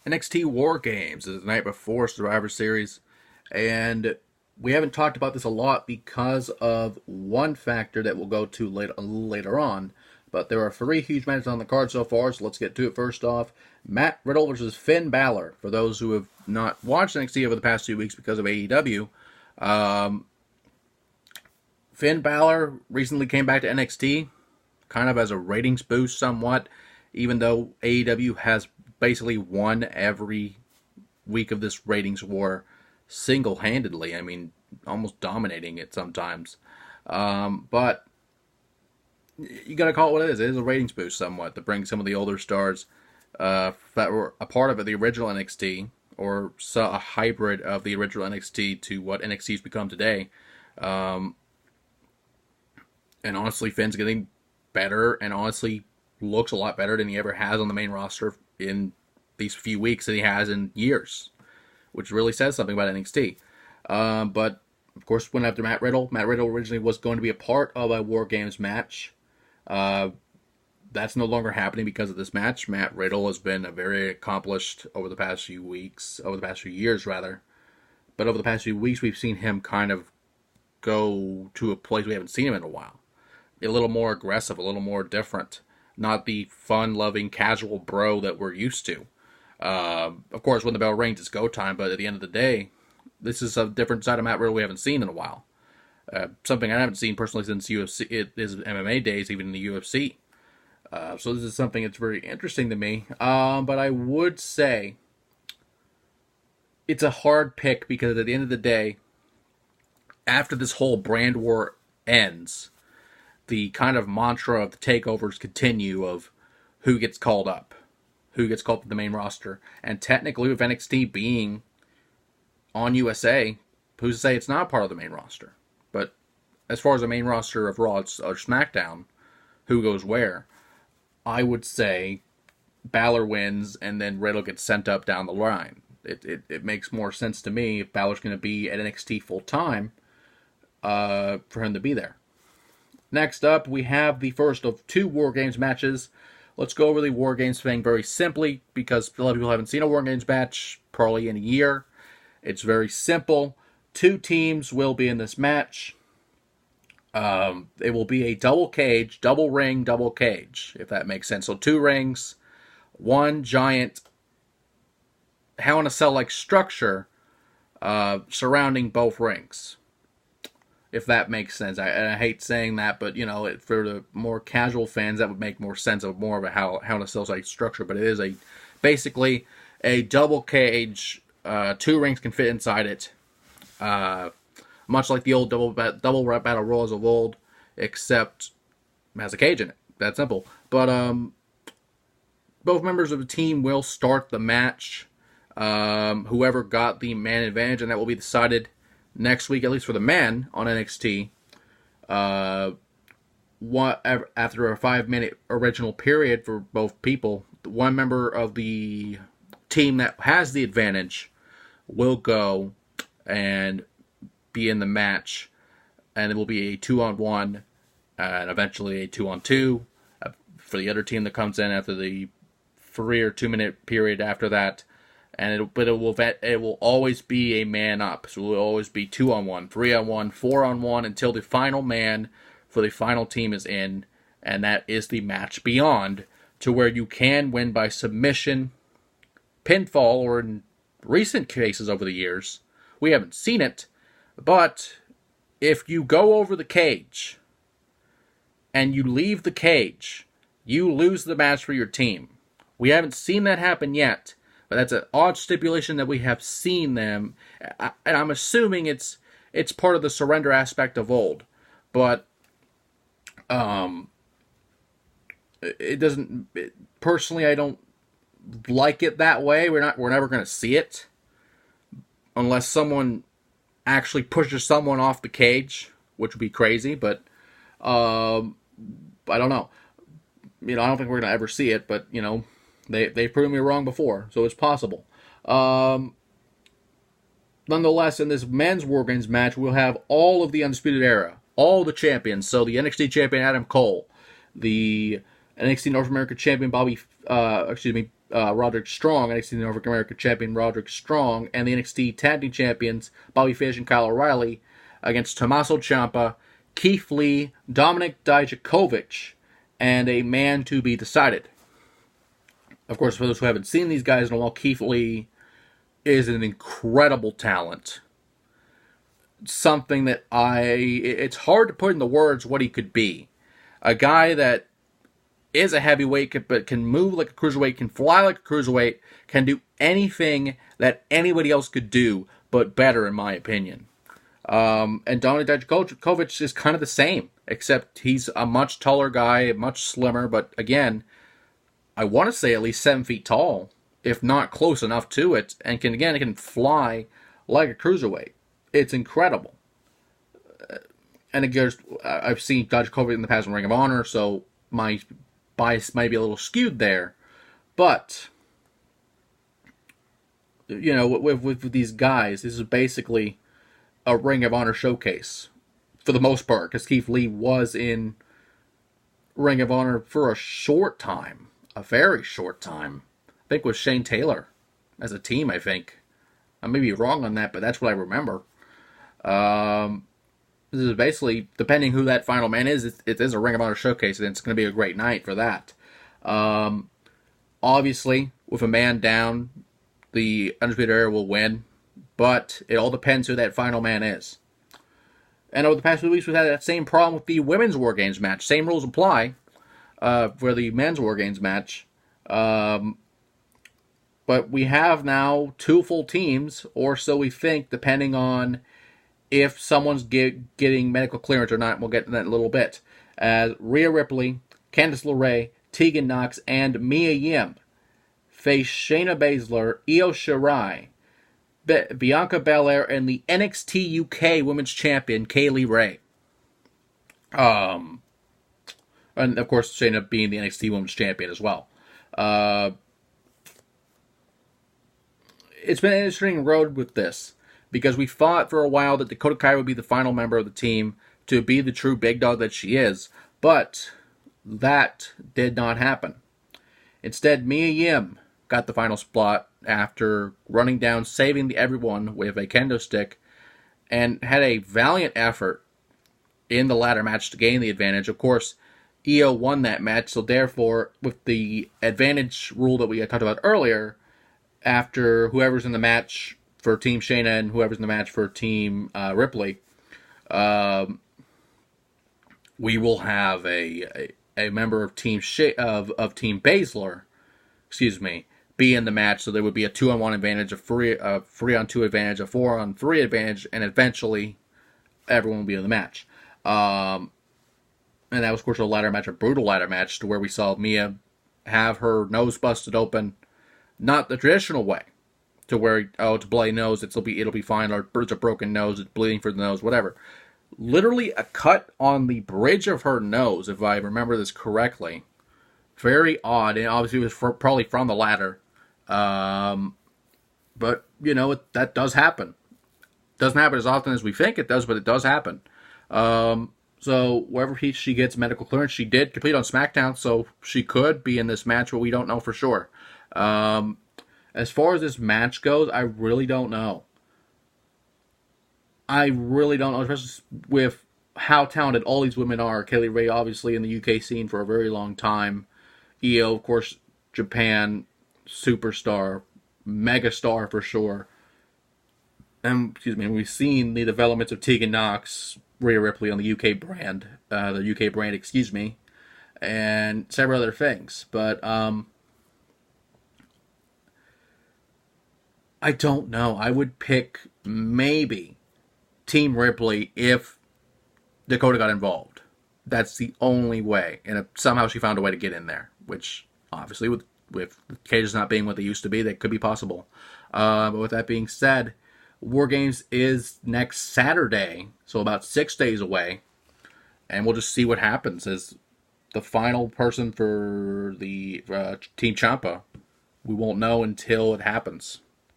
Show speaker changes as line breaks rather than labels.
NXT WarGames is the night before Survivor Series, and we haven't talked about this a lot because of one factor that we'll go to later on. But there are three huge matches on the card so far, so let's get to it. First off, Matt Riddle versus Finn Balor. For those who have not watched NXT over the past 2 weeks because of AEW, Finn Balor recently came back to NXT, kind of as a ratings boost somewhat, even though AEW has basically won every week of this ratings war single-handedly. I mean, almost dominating it sometimes. But you got to call it what it is. It is a ratings boost somewhat to bring some of the older stars that were a part of it, the original NXT, or a hybrid of the original NXT to what NXT's become today. And honestly, Finn's getting better and honestly looks a lot better than he ever has on the main roster in these few weeks than he has in years, which really says something about NXT. But, of course, went after Matt Riddle. Matt Riddle originally was going to be a part of a War Games match. That's no longer happening because of this match. Matt Riddle has been very accomplished over the past few years, rather. But over the past few weeks, we've seen him kind of go to a place we haven't seen him in a while. A little more aggressive, a little more different. Not the fun-loving, casual bro that we're used to. Of course, when the bell rings, it's go time, but at the end of the day, this is a different side of Matt Riddle we haven't seen in a while. Something I haven't seen personally since his MMA days, even in the UFC. So this is something that's very interesting to me. But I would say it's a hard pick because at the end of the day, after this whole brand war ends, the kind of mantra of the takeovers continue of who gets called up, who gets called to the main roster. And technically, with NXT being on USA, who's to say it's not part of the main roster? But as far as the main roster of Raw or SmackDown, who goes where, I would say Balor wins and then Riddle gets sent up down the line. It makes more sense to me if Balor's going to be at NXT full time for him to be there. Next up, we have the first of two War Games matches. Let's go over the War Games thing very simply because a lot of people haven't seen a War Games match probably in a year. It's very simple. Two teams will be in this match. It will be a double ring, double cage, if that makes sense. So two rings, one giant Hell in a Cell-like structure surrounding both rings. If that makes sense. I hate saying that, but, for the more casual fans, that would make more sense of more of a Hell in a Cell-like structure. But it is basically a double cage. Two rings can fit inside it. Much like the old double battle royals of old, except it has a cage in it. That's simple. But both members of the team will start the match. Whoever got the man advantage, and that will be decided next week, at least for the men on NXT. After a 5-minute original period for both people, one member of the team that has the advantage will go and be in the match, and it will be a 2-on-1 and eventually a 2-on-2 for the other team that comes in after the 3 or 2 minute period after that. And it will always be a man up. So it will always be 2-on-1, 3-on-1, 4-on-1 until the final man for the final team is in, and that is the match beyond, to where you can win by submission, pinfall, or in recent cases over the years, we haven't seen it, but if you go over the cage and you leave the cage, you lose the match for your team. We haven't seen that happen yet, but that's an odd stipulation that we have seen them, and I'm assuming it's part of the surrender aspect of old, but it doesn't. Personally, I don't like it that way. We're never going to see it unless someone actually pushes someone off the cage, which would be crazy. But I don't know. I don't think we're going to ever see it. But they've proven me wrong before, so it's possible. Nonetheless, in this men's War Games match, we'll have all of the Undisputed Era, all the champions. So the NXT champion Adam Cole, the NXT North America Champion Roderick Strong, NXT North America Champion Roderick Strong, and the NXT Tag Team Champions Bobby Fish and Kyle O'Reilly against Tommaso Ciampa, Keith Lee, Dominik Dijakovic, and a man to be decided. Of course, for those who haven't seen these guys in a while, Keith Lee is an incredible talent. Something that it's hard to put into words what he could be. A guy that is a heavyweight, but can move like a cruiserweight, can fly like a cruiserweight, can do anything that anybody else could do, but better, in my opinion. And Dominik Dijakovic is kind of the same, except he's a much taller guy, much slimmer, but again, I want to say at least 7 feet tall, if not close enough to it, and can fly like a cruiserweight. It's incredible. And again, I've seen Dijakovic in the past in Ring of Honor, so my bias might be a little skewed there. But, with these guys, this is basically a Ring of Honor showcase, for the most part, because Keith Lee was in Ring of Honor for a short time. A very short time. I think with Shane Taylor as a team, I think. I may be wrong on that, but that's what I remember. This is basically, depending who that final man is, it is a Ring of Honor showcase, and it's going to be a great night for that. Obviously, with a man down, the Undisputed Era will win, but it all depends who that final man is. And over the past few weeks, we've had that same problem with the Women's WarGames match. Same rules apply for the Men's WarGames match. But we have now 2 full teams, or so we think, depending on if someone's getting medical clearance or not. We'll get to that in a little bit. As Rhea Ripley, Candice LeRae, Tegan Nox, and Mia Yim face Shayna Baszler, Io Shirai, Bianca Belair, and the NXT UK Women's Champion, Kaylee Ray. And of course, Shayna being the NXT Women's Champion as well. It's been an interesting road with this, because we thought for a while that Dakota Kai would be the final member of the team to be the true big dog that she is, but that did not happen. Instead, Mia Yim got the final spot after running down, saving everyone with a kendo stick, and had a valiant effort in the ladder match to gain the advantage. Of course, Io won that match, so therefore, with the advantage rule that we had talked about earlier, after whoever's in the match for Team Shayna and whoever's in the match for Team Ripley, we will have a member of Team Team Baszler, be in the match. So there would be a 2-on-1 advantage, a 3-on-2 advantage, a 4-on-3 advantage, and eventually everyone will be in the match. And that was, of course, a ladder match, a brutal ladder match, to where we saw Mia have her nose busted open, not the traditional way, to where, it's a bloody nose, it'll be fine, or it's a broken nose, it's bleeding for the nose, whatever. Literally a cut on the bridge of her nose, if I remember this correctly. Very odd, and obviously it was probably from the ladder. But, that does happen. Doesn't happen as often as we think it does, but it does happen. So wherever she gets medical clearance, she did complete on SmackDown, so she could be in this match, but we don't know for sure. As far as this match goes, I really don't know. Especially with how talented all these women are. Kaylee Ray, obviously, in the UK scene for a very long time. Io, of course, Japan, superstar, megastar for sure. And, we've seen the developments of Tegan Nox, Rhea Ripley on the UK brand, and several other things. But, I don't know. I would pick maybe Team Ripley if Dakota got involved. That's the only way. And if somehow she found a way to get in there, which obviously with the cages not being what they used to be, that could be possible. But with that being said, WarGames is next Saturday, so about 6 days away. And we'll just see what happens as the final person for the Team Ciampa. We won't know until it happens.